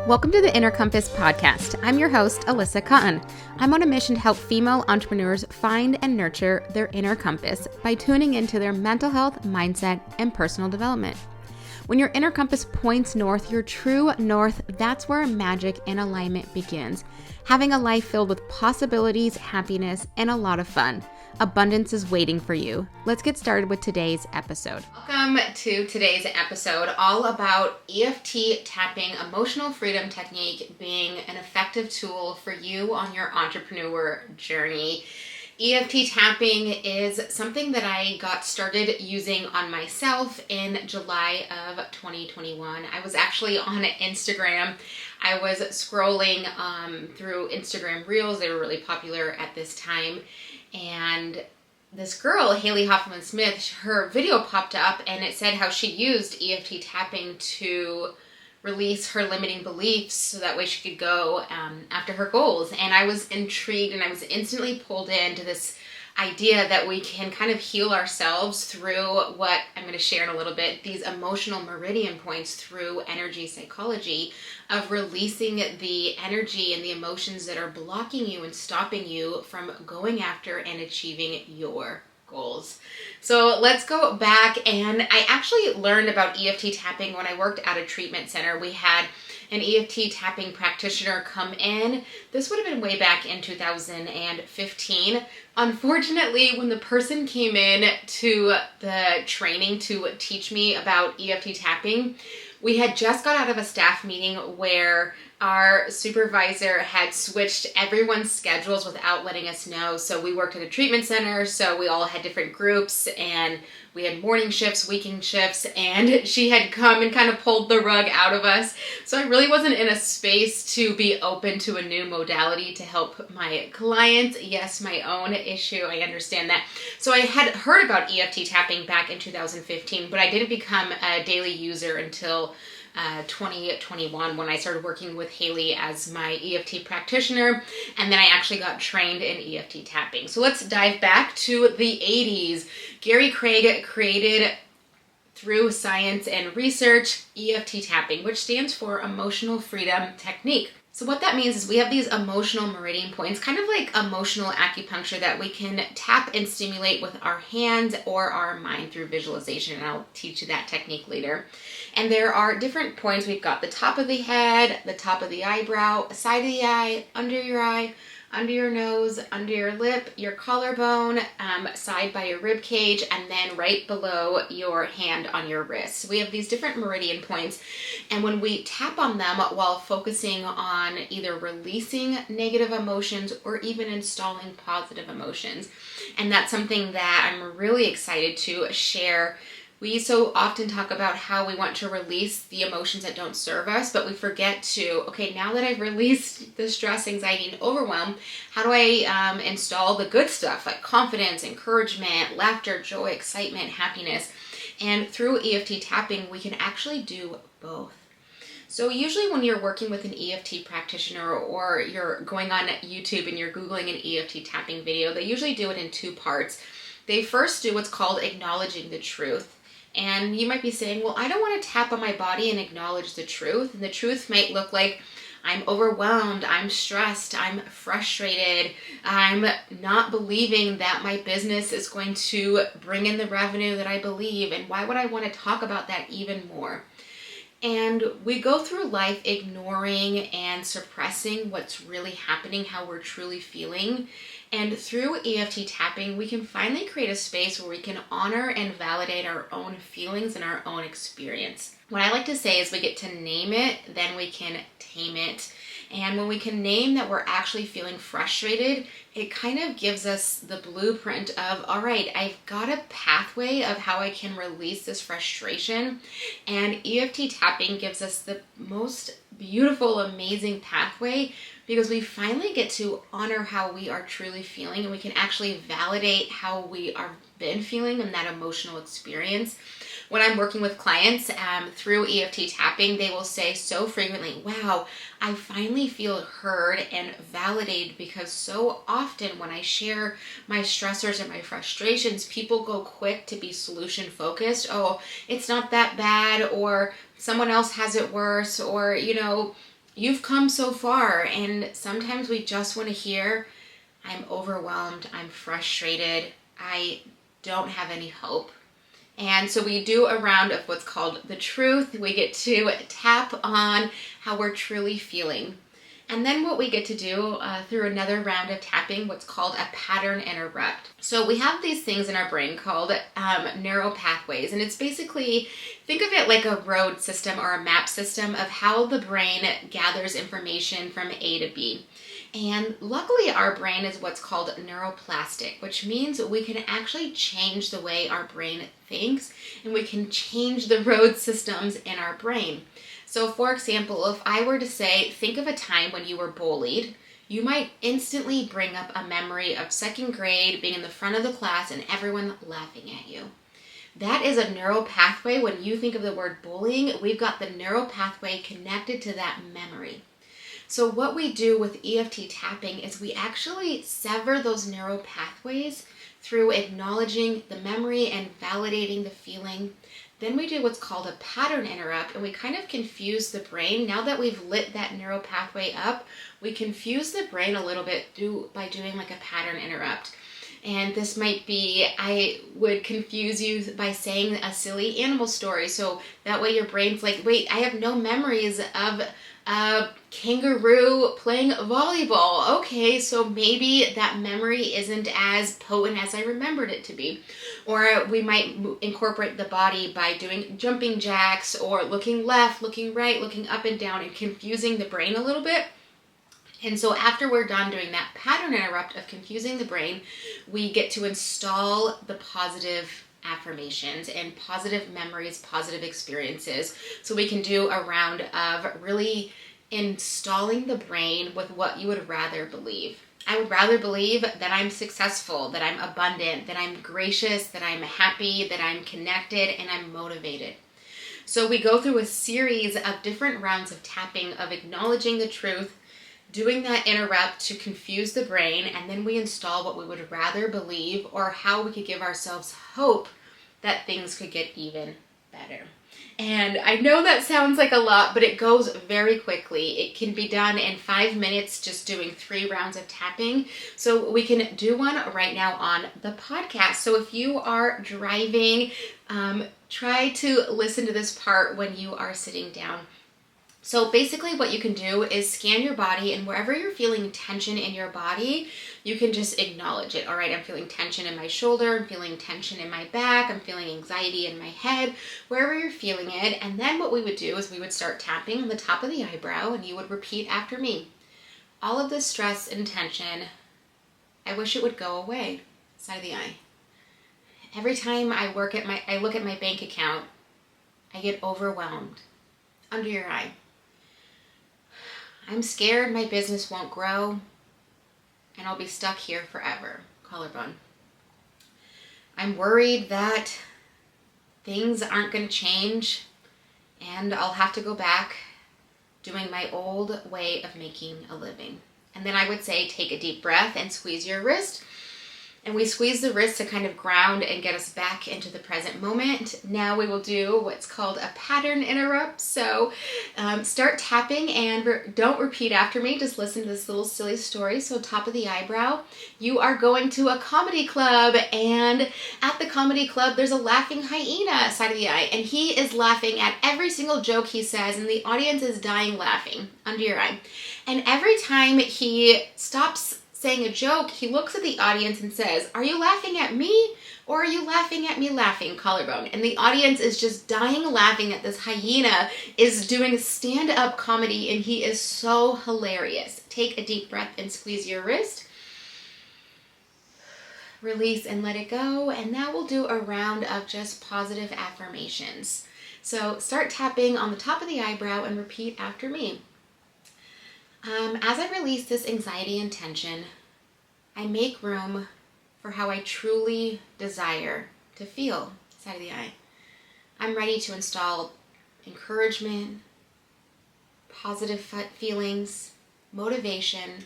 Welcome to the Inner Compass podcast. I'm your host, Alyssa Cotten. I'm on a mission to help female entrepreneurs find and nurture their inner compass by tuning into their mental health, mindset, and personal development. When your inner compass points north, your true north, that's where magic and alignment begins. Having a life filled with possibilities, happiness, and a lot of fun. Abundance is waiting for you. Let's get started with today's episode. Welcome to today's episode, all about EFT tapping, emotional freedom technique being an effective tool for you on your entrepreneur journey. EFT tapping is something that I got started using on myself in July of 2021. I was actually on Instagram. I was scrolling through Instagram Reels. They were really popular at this time. And this girl, Haley Hoffman-Smith, her video popped up and it said how she used EFT tapping to release her limiting beliefs so that way she could go after her goals. And I was intrigued and I was instantly pulled into this idea that we can kind of heal ourselves through what I'm going to share in a little bit, these emotional meridian points through energy psychology of releasing the energy and the emotions that are blocking you and stopping you from going after and achieving your goals. So let's go back, and I actually learned about EFT tapping when I worked at a treatment center. We had an EFT tapping practitioner come in. This would have been way back in 2015. Unfortunately, when the person came in to the training to teach me about EFT tapping, we had just got out of a staff meeting where our supervisor had switched everyone's schedules without letting us know. So we worked at a treatment center, so we all had different groups, and we had morning shifts, weekend shifts, and she had come and kind of pulled the rug out of us. So I really wasn't in a space to be open to a new modality to help my clients. Yes, my own issue, I understand that. So I had heard about EFT tapping back in 2015, but I didn't become a daily user until 2021 when I started working with Haley as my EFT practitioner, and then I actually got trained in EFT tapping. So let's dive back to the 80s. Gary Craig created, through science and research, EFT tapping, which stands for Emotional Freedom Technique. So what that means is we have these emotional meridian points, kind of like emotional acupuncture, that we can tap and stimulate with our hands or our mind through visualization, and I'll teach you that technique later. And there are different points. We've got the top of the head, the top of the eyebrow, side of the eye, under your nose, under your lip, your collarbone, side by your rib cage, and then right below your hand on your wrist. So we have these different meridian points, and when we tap on them while focusing on either releasing negative emotions or even installing positive emotions, and that's something that I'm really excited to share. We so often talk about how we want to release the emotions that don't serve us, but we forget to, okay, now that I've released the stress, anxiety, and overwhelm, how do I install the good stuff like confidence, encouragement, laughter, joy, excitement, happiness? And through EFT tapping, we can actually do both. So usually when you're working with an EFT practitioner or you're going on YouTube and you're Googling an EFT tapping video, they usually do it in two parts. They first do what's called acknowledging the truth. And you might be saying, well, I don't want to tap on my body and acknowledge the truth. And the truth might look like I'm overwhelmed, I'm stressed, I'm frustrated, I'm not believing that my business is going to bring in the revenue that I believe. And why would I want to talk about that even more? And we go through life ignoring and suppressing what's really happening, how we're truly feeling. And through EFT tapping, we can finally create a space where we can honor and validate our own feelings and our own experience. What I like to say is we get to name it, then we can tame it. And when we can name that we're actually feeling frustrated, it kind of gives us the blueprint of, all right, I've got a pathway of how I can release this frustration. And EFT tapping gives us the most beautiful, amazing pathway because we finally get to honor how we are truly feeling, and we can actually validate how we are been feeling in that emotional experience. When I'm working with clients through EFT tapping, they will say so frequently, wow, I finally feel heard and validated, because so often when I share my stressors and my frustrations, people go quick to be solution focused. Oh, it's not that bad, or someone else has it worse, or, you've come so far, and sometimes we just want to hear, I'm overwhelmed, I'm frustrated, I don't have any hope. And so we do a round of what's called the truth. We get to tap on how we're truly feeling. And then what we get to do through another round of tapping, what's called a pattern interrupt. So we have these things in our brain called neural pathways. And it's basically, think of it like a road system or a map system of how the brain gathers information from A to B. And luckily our brain is what's called neuroplastic, which means we can actually change the way our brain thinks, and we can change the road systems in our brain. So for example, if I were to say, think of a time when you were bullied, you might instantly bring up a memory of second grade, being in the front of the class and everyone laughing at you. That is a neural pathway. When you think of the word bullying, we've got the neural pathway connected to that memory. So what we do with EFT tapping is we actually sever those neural pathways through acknowledging the memory and validating the feeling. Then we do what's called a pattern interrupt, and we kind of confuse the brain. Now that we've lit that neural pathway up, we confuse the brain a little bit by doing like a pattern interrupt. And this might be, I would confuse you by saying a silly animal story. So that way your brain's like, wait, I have no memories of a kangaroo playing volleyball. Okay, so maybe that memory isn't as potent as I remembered it to be. Or we might incorporate the body by doing jumping jacks or looking left, looking right, looking up and down, and confusing the brain a little bit. And so after we're done doing that pattern interrupt of confusing the brain, we get to install the positive affirmations and positive memories, positive experiences. So we can do a round of really installing the brain with what you would rather believe. I would rather believe that I'm successful, that I'm abundant, that I'm gracious, that I'm happy, that I'm connected, and I'm motivated. So we go through a series of different rounds of tapping, of acknowledging the truth, doing that interrupt to confuse the brain, and then we install what we would rather believe or how we could give ourselves hope that things could get even better. And I know that sounds like a lot, but it goes very quickly. It can be done in 5 minutes, just doing 3 rounds of tapping. So we can do one right now on the podcast. So if you are driving, try to listen to this part when you are sitting down. So basically what you can do is scan your body, and wherever you're feeling tension in your body, you can just acknowledge it. All right, I'm feeling tension in my shoulder, I'm feeling tension in my back, I'm feeling anxiety in my head, wherever you're feeling it. And then what we would do is we would start tapping on the top of the eyebrow, and you would repeat after me. All of this stress and tension, I wish it would go away. Side of the eye. Every time I look at my bank account, I get overwhelmed. Under your eye. I'm scared my business won't grow and I'll be stuck here forever. Collarbone. I'm worried that things aren't going to change and I'll have to go back doing my old way of making a living. And then I would say take a deep breath and squeeze your wrist. And we squeeze the wrist to kind of ground and get us back into the present moment. Now we will do what's called a pattern interrupt. So start tapping and don't repeat after me. Just listen to this little silly story. So top of the eyebrow, you are going to a comedy club, and at the comedy club there's a laughing hyena, side of the eye, and he is laughing at every single joke he says, and the audience is dying laughing. Under your eye. And every time he stops saying a joke, he looks at the audience and says, are you laughing at me or are you laughing at me laughing? Collarbone. And the audience is just dying laughing at this hyena is doing stand-up comedy, and he is so hilarious. Take a deep breath and squeeze your wrist. Release and let it go. And now we'll do a round of just positive affirmations. So start tapping on the top of the eyebrow and repeat after me. As I release this anxiety and tension, I make room for how I truly desire to feel, side of the eye. I'm ready to install encouragement, positive feelings, motivation,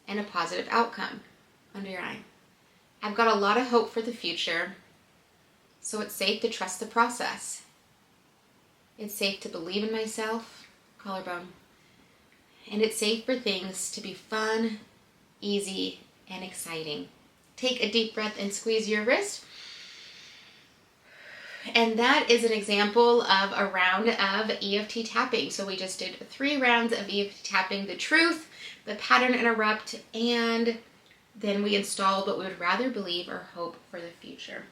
and a positive outcome, under your eye. I've got a lot of hope for the future, so it's safe to trust the process. It's safe to believe in myself, collarbone. and it's safe for things to be fun, easy, and exciting. Take a deep breath and squeeze your wrist. And that is an example of a round of EFT tapping. So we just did 3 rounds of EFT tapping: the truth, the pattern interrupt, and then we installed what we would rather believe or hope for the future.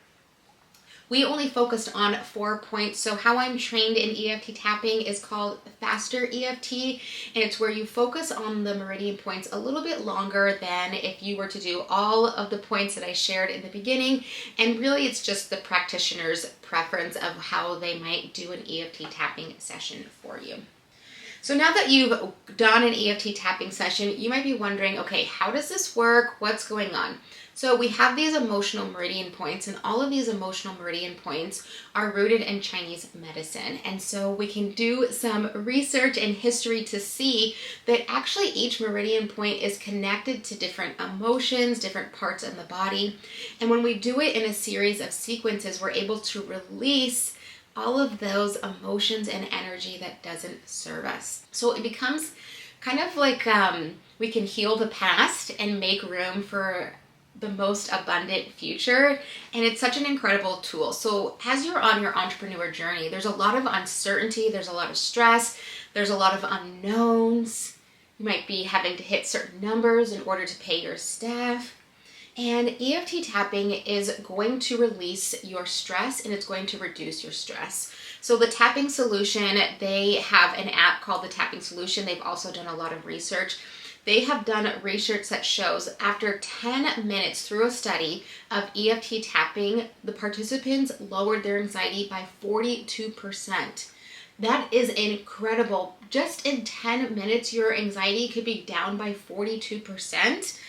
We only focused on 4 points. So how I'm trained in EFT tapping is called faster EFT, and it's where you focus on the meridian points a little bit longer than if you were to do all of the points that I shared in the beginning. And really it's just the practitioner's preference of how they might do an EFT tapping session for you. So now that you've done an EFT tapping session, you might be wondering, okay, how does this work? What's going on? So we have these emotional meridian points, and all of these emotional meridian points are rooted in Chinese medicine. And so we can do some research and history to see that actually each meridian point is connected to different emotions, different parts of the body. And when we do it in a series of sequences, we're able to release all of those emotions and energy that doesn't serve us. So it becomes kind of like we can heal the past and make room for the most abundant future. And it's such an incredible tool. So as you're on your entrepreneur journey, there's a lot of uncertainty, there's a lot of stress, there's a lot of unknowns. You might be having to hit certain numbers in order to pay your staff. And EFT tapping is going to release your stress, and it's going to reduce your stress. So the Tapping Solution, they have an app called the Tapping Solution. They've also done a lot of research. They have done research that shows after 10 minutes through a study of EFT tapping, the participants lowered their anxiety by 42%. That is incredible. Just in 10 minutes, your anxiety could be down by 42%.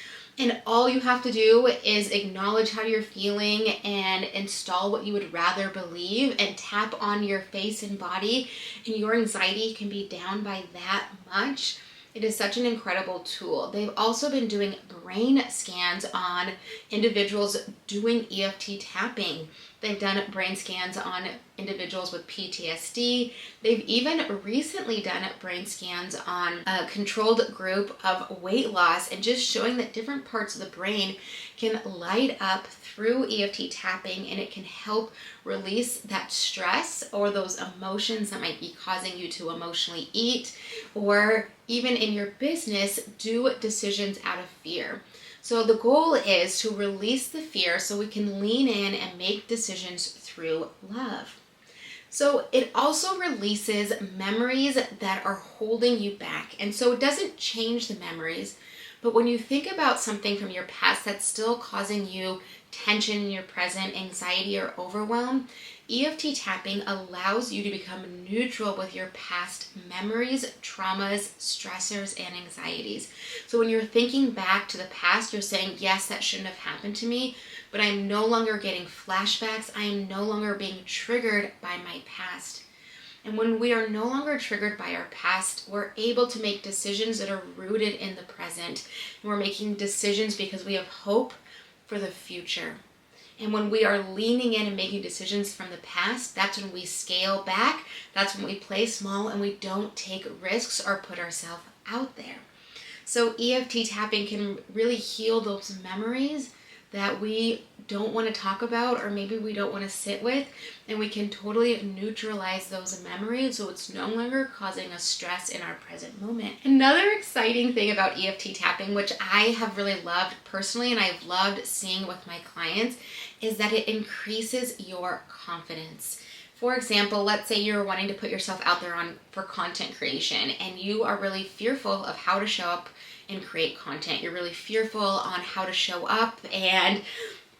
And all you have to do is acknowledge how you're feeling and install what you would rather believe and tap on your face and body, and your anxiety can be down by that much. It is such an incredible tool. They've also been doing brain scans on individuals doing EFT tapping. They've done brain scans on individuals with PTSD. They've even recently done brain scans on a controlled group of weight loss, and just showing that different parts of the brain can light up through EFT tapping, and it can help release that stress or those emotions that might be causing you to emotionally eat, or even in your business, do decisions out of fear. So the goal is to release the fear so we can lean in and make decisions through love. So it also releases memories that are holding you back. And so it doesn't change the memories, but when you think about something from your past that's still causing you tension in your present, anxiety, or overwhelm, EFT tapping allows you to become neutral with your past memories, traumas, stressors, and anxieties. So when you're thinking back to the past, you're saying, yes, that shouldn't have happened to me, but I'm no longer getting flashbacks. I am no longer being triggered by my past. And when we are no longer triggered by our past, we're able to make decisions that are rooted in the present. And we're making decisions because we have hope for the future. And when we are leaning in and making decisions from the past, that's when we scale back. That's when we play small and we don't take risks or put ourselves out there. So EFT tapping can really heal those memories that we don't want to talk about, or maybe we don't want to sit with, and we can totally neutralize those memories so it's no longer causing us stress in our present moment. Another exciting thing about EFT tapping, which I have really loved personally and I've loved seeing with my clients, is that it increases your confidence. For example, let's say you're wanting to put yourself out there for content creation, and you are really fearful of how to show up and create content. You're really fearful on how to show up and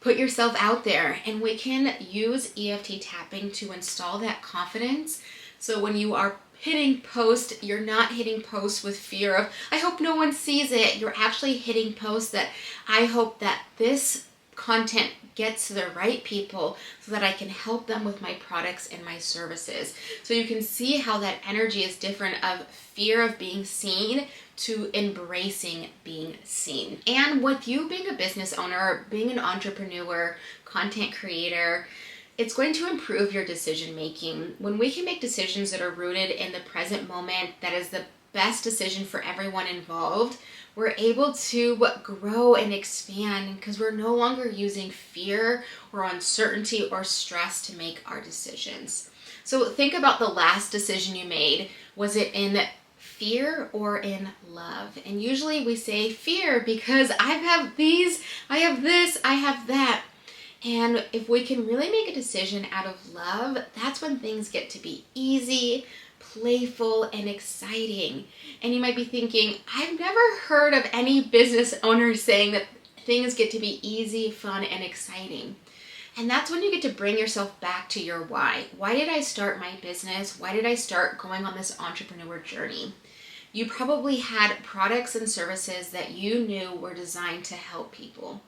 put yourself out there. And we can use EFT tapping to install that confidence. So when you are hitting post, you're not hitting post with fear of, I hope no one sees it. You're actually hitting post that I hope that this content gets to the right people so that I can help them with my products and my services. So you can see how that energy is different of fear of being seen to embracing being seen. And with you being a business owner, being an entrepreneur, content creator, it's going to improve your decision making. When we can make decisions that are rooted in the present moment, that is the best decision for everyone involved. We're able to grow and expand because we're no longer using fear or uncertainty or stress to make our decisions. So think about the last decision you made. Was it in fear or in love? And usually we say fear because I have these, I have this, I have that. And if we can really make a decision out of love, that's when things get to be easy, playful, and exciting. And you might be thinking, I've never heard of any business owner saying that things get to be easy, fun, and exciting. And that's when you get to bring yourself back to your why. Why did I start my business? Why did I start going on this entrepreneur journey? You probably had products and services that you knew were designed to help people.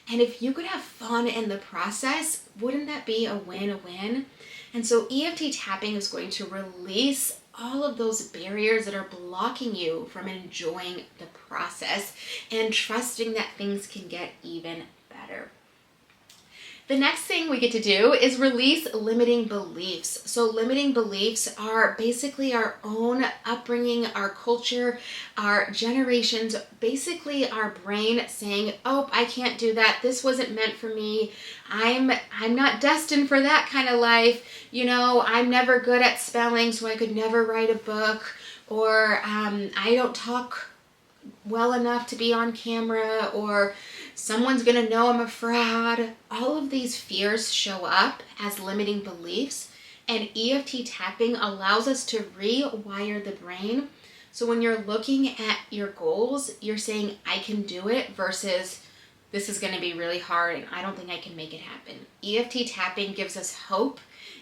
And if you could have fun in the process, wouldn't that be a win-win? And so EFT tapping is going to release all of those barriers that are blocking you from enjoying the process and trusting that things can get even better. The next thing we get to do is release limiting beliefs. So limiting beliefs are basically our own upbringing, our culture, our generations, basically our brain saying, oh, I can't do that. This wasn't meant for me. I'm not destined for that kind of life. You know, I'm never good at spelling, so I could never write a book. Or I don't talk well enough to be on camera, or someone's gonna know I'm a fraud. All of these fears show up as limiting beliefs, and EFT tapping allows us to rewire the brain. So when you're looking at your goals, you're saying, I can do it, versus this is gonna be really hard and I don't think I can make it happen. EFT tapping gives us hope,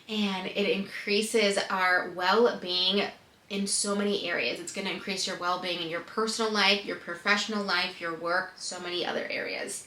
and it increases our well-being in so many areas. It's going to increase your well-being in your personal life, your professional life, your work, so many other areas.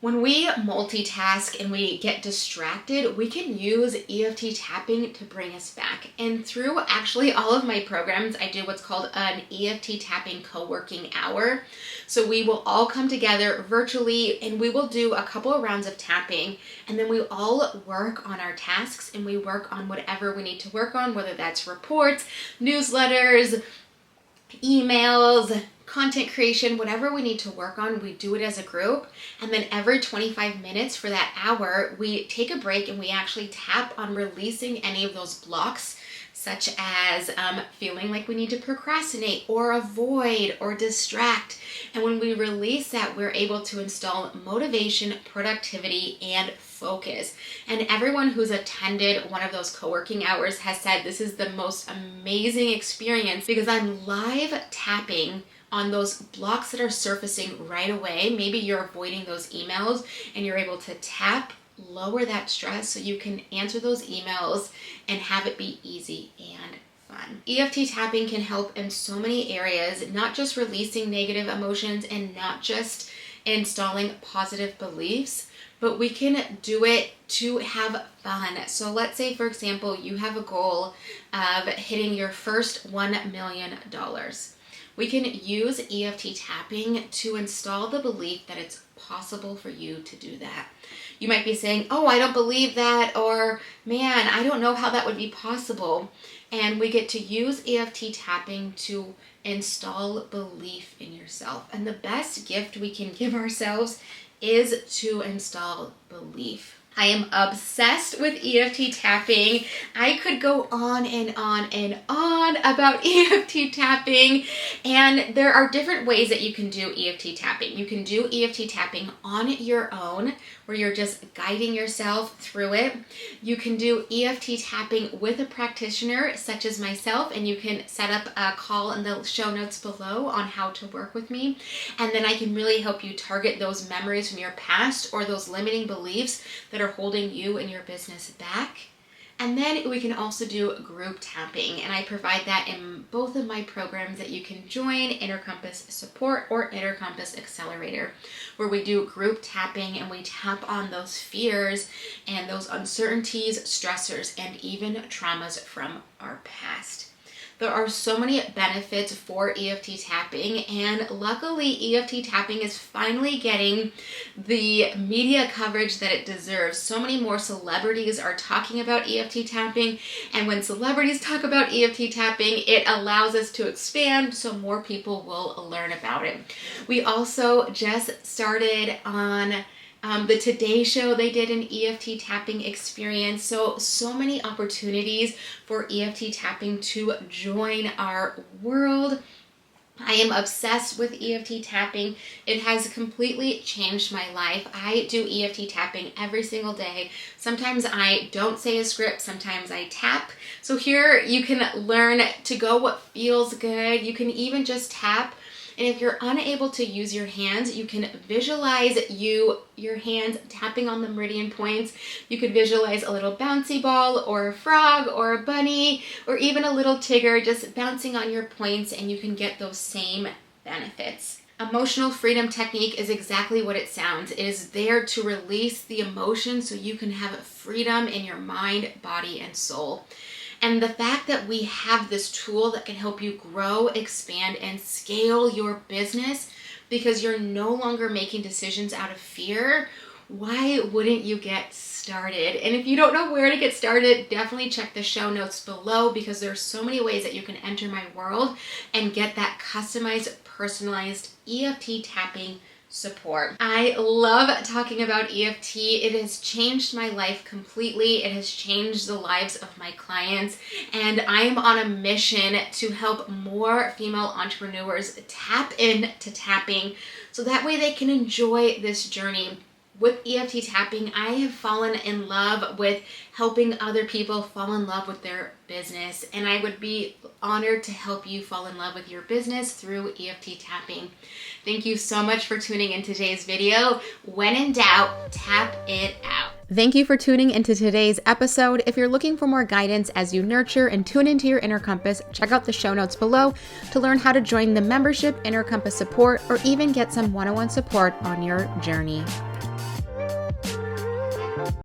When we multitask and we get distracted, we can use EFT tapping to bring us back. And through actually all of my programs, I do what's called an EFT tapping co-working hour. So we will all come together virtually and we will do a couple of rounds of tapping, and then we all work on our tasks and we work on whatever we need to work on, whether that's reports, newsletters, emails, content creation, whatever we need to work on, we do it as a group. And then every 25 minutes for that hour, we take a break and we actually tap on releasing any of those blocks, such as feeling like we need to procrastinate or avoid or distract. And when we release that, we're able to install motivation, productivity, and focus. And everyone who's attended one of those co-working hours has said this is the most amazing experience, because I'm live tapping on those blocks that are surfacing right away. Maybe you're avoiding those emails and you're able to tap, lower that stress so you can answer those emails and have it be easy and fun. EFT tapping can help in so many areas, not just releasing negative emotions and not just installing positive beliefs, but we can do it to have fun. So let's say, for example, you have a goal of hitting your first $1 million. We can use EFT tapping to install the belief that it's possible for you to do that. You might be saying, oh, I don't believe that, or man, I don't know how that would be possible. And we get to use EFT tapping to install belief in yourself. And the best gift we can give ourselves is to install belief. I am obsessed with EFT tapping. I could go on and on and on about EFT tapping, and there are different ways that you can do EFT tapping. You can do EFT tapping on your own, where you're just guiding yourself through it. You can do EFT tapping with a practitioner such as myself, and you can set up a call in the show notes below on how to work with me. And then I can really help you target those memories from your past or those limiting beliefs that are holding you and your business back. And then we can also do group tapping, and I provide that in both of my programs that you can join, Inner Compass Support or Inner Compass Accelerator, where we do group tapping and we tap on those fears and those uncertainties, stressors, and even traumas from our past. There are so many benefits for EFT tapping, and luckily EFT tapping is finally getting the media coverage that it deserves. So many more celebrities are talking about EFT tapping, and when celebrities talk about EFT tapping, it allows us to expand so more people will learn about it. We also just started on the Today Show. They did an EFT tapping experience. So many opportunities for EFT tapping to join our world. I am obsessed with EFT tapping. It has completely changed my life. I do EFT tapping every single day. Sometimes I don't say a script, sometimes I tap. So here you can learn to go what feels good. You can even just tap. And if you're unable to use your hands, you can visualize your hands tapping on the meridian points. You could visualize a little bouncy ball or a frog or a bunny or even a little Tigger just bouncing on your points, and you can get those same benefits. Emotional freedom technique is exactly what it sounds. It is there to release the emotion so you can have freedom in your mind, body, and soul. And the fact that we have this tool that can help you grow, expand, and scale your business because you're no longer making decisions out of fear, why wouldn't you get started? And if you don't know where to get started, definitely check the show notes below because there's so many ways that you can enter my world and get that customized, personalized EFT tapping support. I love talking about EFT. It has changed my life completely. It has changed the lives of my clients, and I'm on a mission to help more female entrepreneurs tap into tapping so that way they can enjoy this journey. With EFT tapping, I have fallen in love with helping other people fall in love with their business, and I would be honored to help you fall in love with your business through EFT tapping. Thank you so much for tuning in today's video. When in doubt, tap it out. Thank you for tuning into today's episode. If you're looking for more guidance as you nurture and tune into your inner compass, check out the show notes below to learn how to join the membership Inner Compass support or even get some one-on-one support on your journey.